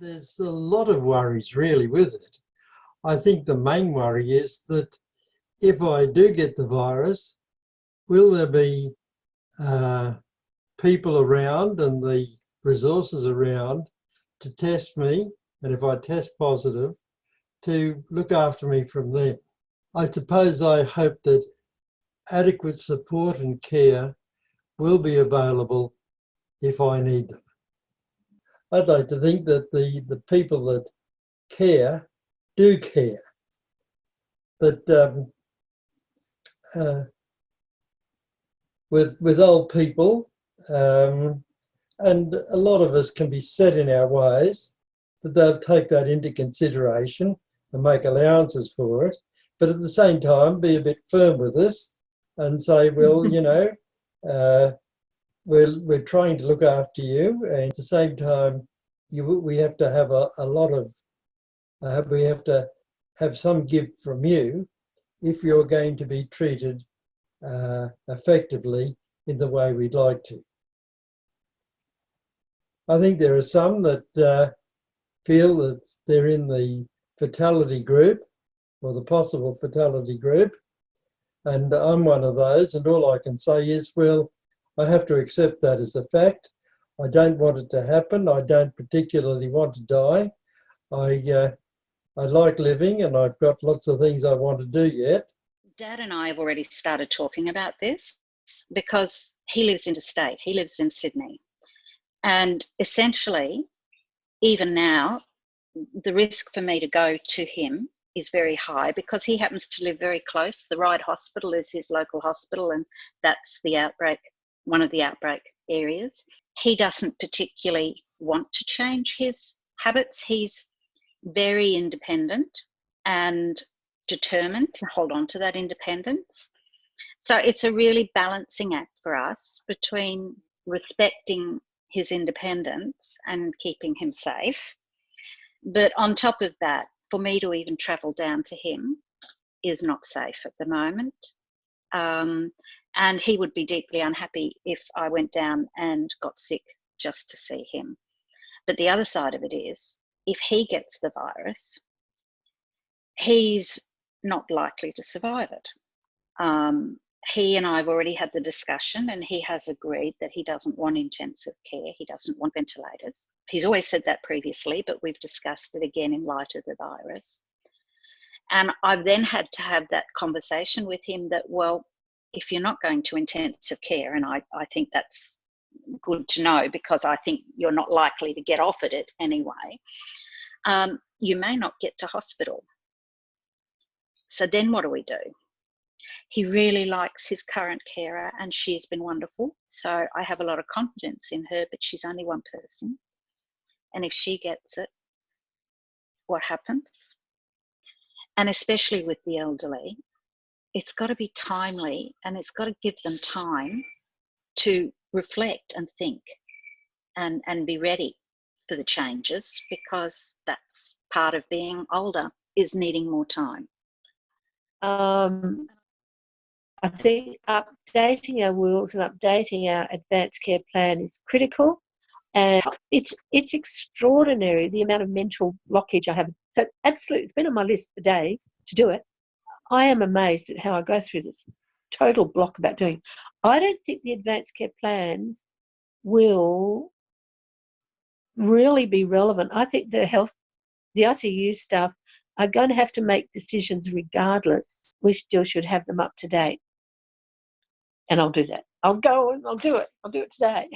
There's a lot of worries really with it. I think the main worry is that if I do get the virus, will there be people around and the resources around to test me, and if I test positive, to look after me from there. I suppose I hope that adequate support and care will be available if I need them. I'd like to think that the people that care do care. That with old people, and a lot of us can be set in our ways, that they'll take that into consideration and make allowances for it, but at the same time be a bit firm with us and say, well, you know, we're trying to look after you, and at the same time, we have to have a lot of, we have to have some gift from you if you're going to be treated effectively in the way we'd like to. I think there are some that feel that they're in the fatality group or the possible fatality group, and I'm one of those, and all I can say is, well, I have to accept that as a fact. I don't want it to happen. I don't particularly want to die. I like living, and I've got lots of things I want to do yet. Dad and I have already started talking about this because he lives interstate. He lives in Sydney. And essentially, even now, the risk for me to go to him is very high because he happens to live very close. The Ryde Hospital is his local hospital, and that's the outbreak, one of the outbreak areas. He doesn't particularly want to change his habits. He's very independent and determined to hold on to that independence. So it's a really balancing act for us between respecting his independence and keeping him safe. But on top of that, for me to even travel down to him is not safe at the moment. And he would be deeply unhappy if I went down and got sick just to see him. But the other side of it is, if he gets the virus, he's not likely to survive it. He and I have already had the discussion, and he has agreed that he doesn't want intensive care. He doesn't want ventilators. He's always said that previously, but we've discussed it again in light of the virus. And I've then had to have that conversation with him that, well, if you're not going to intensive care, and I think that's good to know because I think you're not likely to get offered it anyway, you may not get to hospital. So then what do we do? He really likes his current carer, and she's been wonderful. So I have a lot of confidence in her, but she's only one person. And if she gets it, what happens? And especially with the elderly, it's got to be timely, and it's got to give them time to reflect and think and be ready for the changes, because that's part of being older, is needing more time. I think updating our wills and updating our advanced care plan is critical, and it's extraordinary the amount of mental blockage I have. So absolutely, it's been on my list for days to do it. I am amazed at how I go through this total block about doing it. I don't think the advanced care plans will really be relevant. I think the ICU staff are going to have to make decisions regardless. We still should have them up to date. And I'll do that. I'll go and I'll do it. I'll do it today.